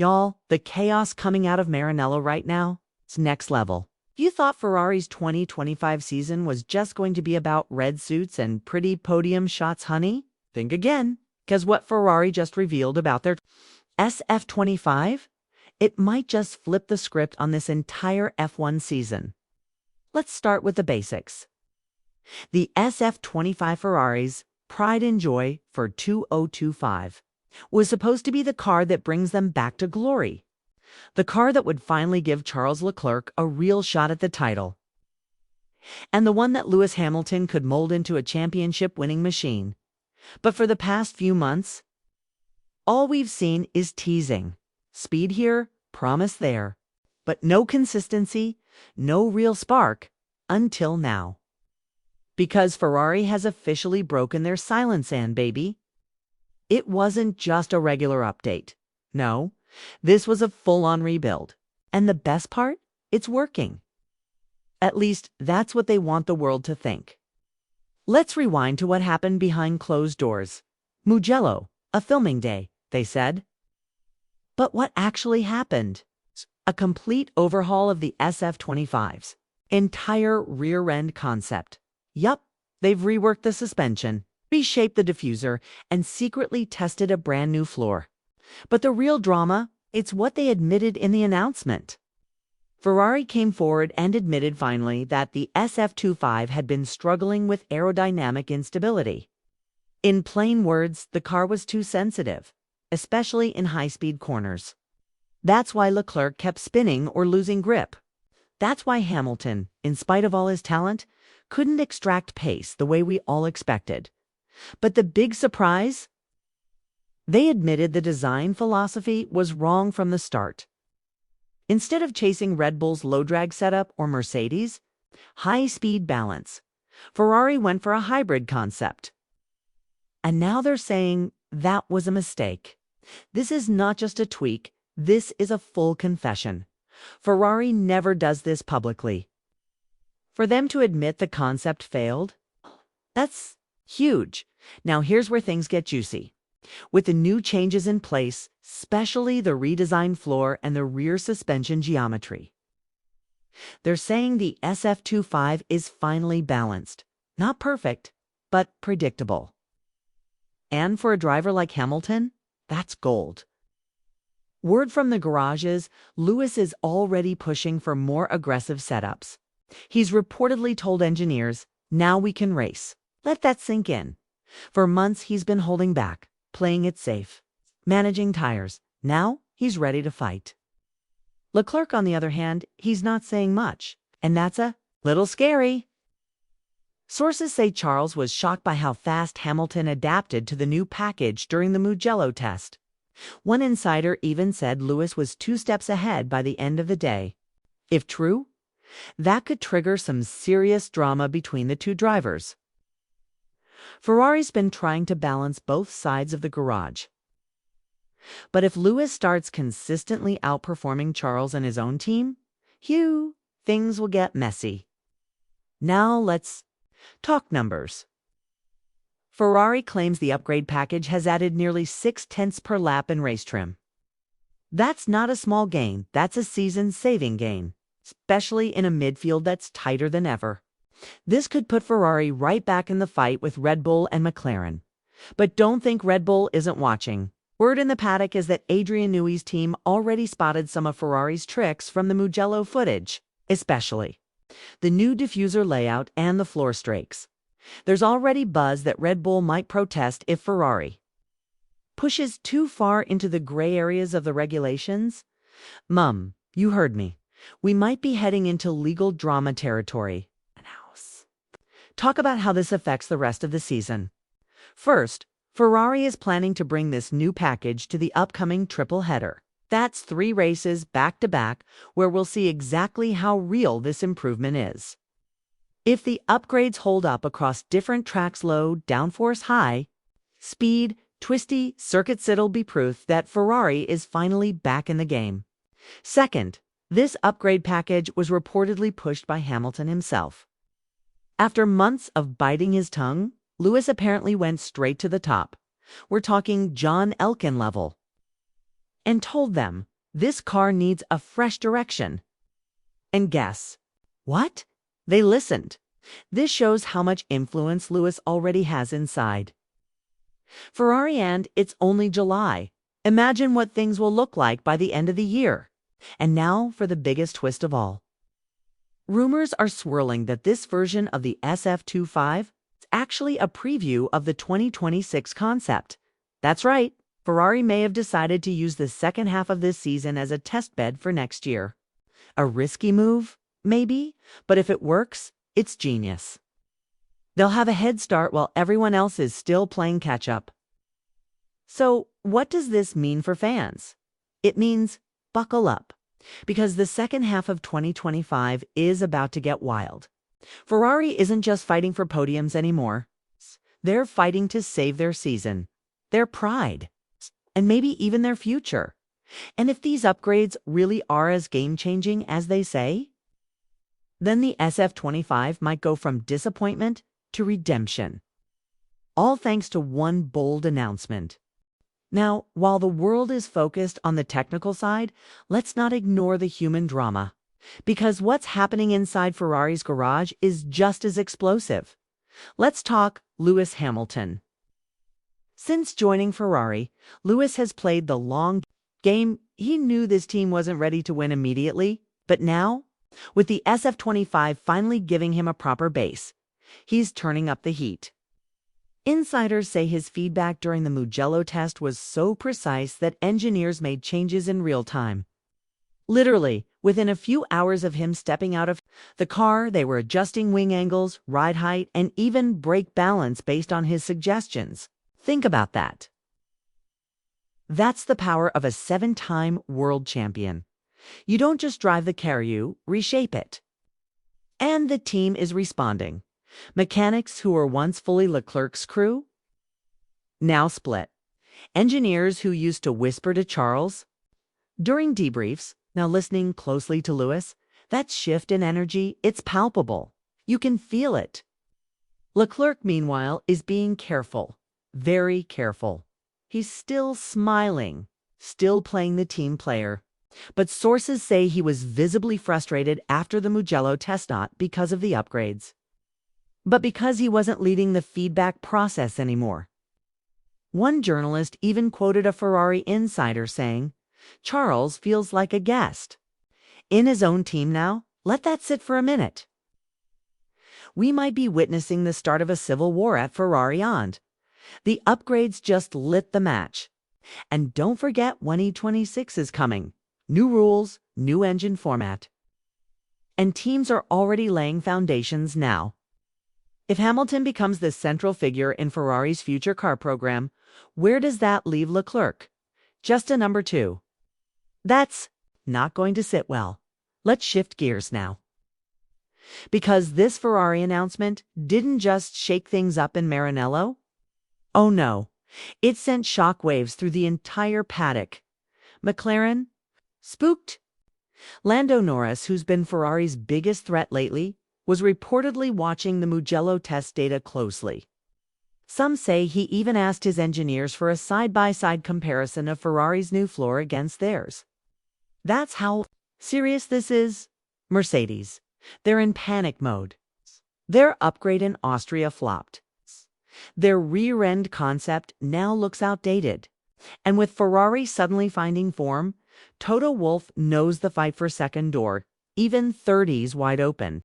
Y'all, the chaos coming out of Maranello right now, it's next level. You thought Ferrari's 2025 season was just going to be about red suits and pretty podium shots, honey? Think again, because what Ferrari just revealed about their SF25, it might just flip the script on this entire F1 season. Let's start with the basics. The SF25 Ferrari's pride and joy for 2025 was supposed to be the car that brings them back to glory. The car that would finally give Charles Leclerc a real shot at the title. And the one that Lewis Hamilton could mold into a championship-winning machine. But for the past few months, all we've seen is teasing. Speed here, promise there. But no consistency, no real spark, until now. Because Ferrari has officially broken their silent sand, baby. It wasn't just a regular update. No, this was a full-on rebuild. And the best part? It's working. At least, that's what they want the world to think. Let's rewind to what happened behind closed doors. Mugello, a filming day, they said. But what actually happened? A complete overhaul of the SF25's entire rear-end concept. Yup, they've reworked the suspension, reshaped the diffuser, and secretly tested a brand new floor. But the real drama, it's what they admitted in the announcement. Ferrari came forward and admitted finally that the SF25 had been struggling with aerodynamic instability. In plain words, the car was too sensitive, especially in high-speed corners. That's why Leclerc kept spinning or losing grip. That's why Hamilton, in spite of all his talent, couldn't extract pace the way we all expected. But the big surprise? They admitted the design philosophy was wrong from the start. Instead of chasing Red Bull's low-drag setup or Mercedes' high-speed balance, Ferrari went for a hybrid concept. And now they're saying that was a mistake. This is not just a tweak, this is a full confession. Ferrari never does this publicly. For them to admit the concept failed, that's huge. Now here's where things get juicy. With the new changes in place, especially the redesigned floor and the rear suspension geometry, they're saying the SF25 is finally balanced. Not perfect, but predictable. And for a driver like Hamilton, that's gold. Word from the garages, Lewis is already pushing for more aggressive setups. He's reportedly told engineers, now we can race. Let that sink in. For months he's been holding back, playing it safe, managing tires. Now he's ready to fight. Leclerc, on the other hand, he's not saying much, and that's a little scary. Sources say Charles was shocked by how fast Hamilton adapted to the new package during the Mugello test. One insider even said Lewis was 2 steps ahead by the end of the day. If true, that could trigger some serious drama between the two drivers. Ferrari's been trying to balance both sides of the garage. But if Lewis starts consistently outperforming Charles and his own team, things will get messy. Now let's talk numbers. Ferrari claims the upgrade package has added nearly 0.6 per lap in race trim. That's not a small gain, that's a season-saving gain, especially in a midfield that's tighter than ever. This could put Ferrari right back in the fight with Red Bull and McLaren. But don't think Red Bull isn't watching. Word in the paddock is that Adrian Newey's team already spotted some of Ferrari's tricks from the Mugello footage, especially the new diffuser layout and the floor strakes. There's already buzz that Red Bull might protest if Ferrari pushes too far into the gray areas of the regulations. Mum, you heard me. We might be heading into legal drama territory. Talk about how this affects the rest of the season. First, Ferrari is planning to bring this new package to the upcoming triple header. That's 3 races back-to-back where we'll see exactly how real this improvement is. If the upgrades hold up across different tracks, low, downforce, high, speed, twisty, circuits, it'll be proof that Ferrari is finally back in the game. Second, this upgrade package was reportedly pushed by Hamilton himself. After months of biting his tongue, Lewis apparently went straight to the top. We're talking John Elkann level. And told them, This car needs a fresh direction. And guess what? They listened. This shows how much influence Lewis already has inside Ferrari, and it's only July. Imagine what things will look like by the end of the year. And now for the biggest twist of all. Rumors are swirling that this version of the SF25 is actually a preview of the 2026 concept. That's right, Ferrari may have decided to use the second half of this season as a test bed for next year. A risky move, maybe, but if it works, it's genius. They'll have a head start while everyone else is still playing catch-up. So, what does this mean for fans? It means buckle up, because the second half of 2025 is about to get wild. Ferrari isn't just fighting for podiums anymore. They're fighting to save their season, their pride, and maybe even their future. And if these upgrades really are as game-changing as they say, then the SF25 might go from disappointment to redemption. All thanks to one bold announcement. Now, while the world is focused on the technical side, let's not ignore the human drama. Because what's happening inside Ferrari's garage is just as explosive. Let's talk Lewis Hamilton. Since joining Ferrari, Lewis has played the long game. He knew this team wasn't ready to win immediately, but now, with the SF25 finally giving him a proper base, he's turning up the heat. Insiders say his feedback during the Mugello test was so precise that engineers made changes in real time. Literally, within a few hours of him stepping out of the car, they were adjusting wing angles, ride height, and even brake balance based on his suggestions. Think about that. That's the power of a 7-time world champion. You don't just drive the car, you reshape it. And the team is responding. Mechanics who were once fully Leclerc's crew now split. Engineers who used to whisper to Charles during debriefs, now listening closely to Lewis. That shift in energy, it's palpable. You can feel it. Leclerc, meanwhile, is being careful, very careful. He's still smiling, still playing the team player. But sources say he was visibly frustrated after the Mugello test, not because of the upgrades, but because he wasn't leading the feedback process anymore. One journalist even quoted a Ferrari insider saying, "Charles feels like a guest in his own team now. Let that sit for a minute." We might be witnessing the start of a civil war at Ferrari, and the upgrades just lit the match. And don't forget 2026 is coming. New rules, new engine format. And teams are already laying foundations now. If Hamilton becomes the central figure in Ferrari's future car program, where does that leave Leclerc? Just a number 2. That's not going to sit well. Let's shift gears now. Because this Ferrari announcement didn't just shake things up in Maranello. Oh no, it sent shockwaves through the entire paddock. McLaren? Spooked? Lando Norris, who's been Ferrari's biggest threat lately, was reportedly watching the Mugello test data closely. Some say he even asked his engineers for a side-by-side comparison of Ferrari's new floor against theirs. That's how serious this is. Mercedes. They're in panic mode. Their upgrade in Austria flopped. Their rear-end concept now looks outdated. And with Ferrari suddenly finding form, Toto Wolff knows the fight for second door, even 30's wide open.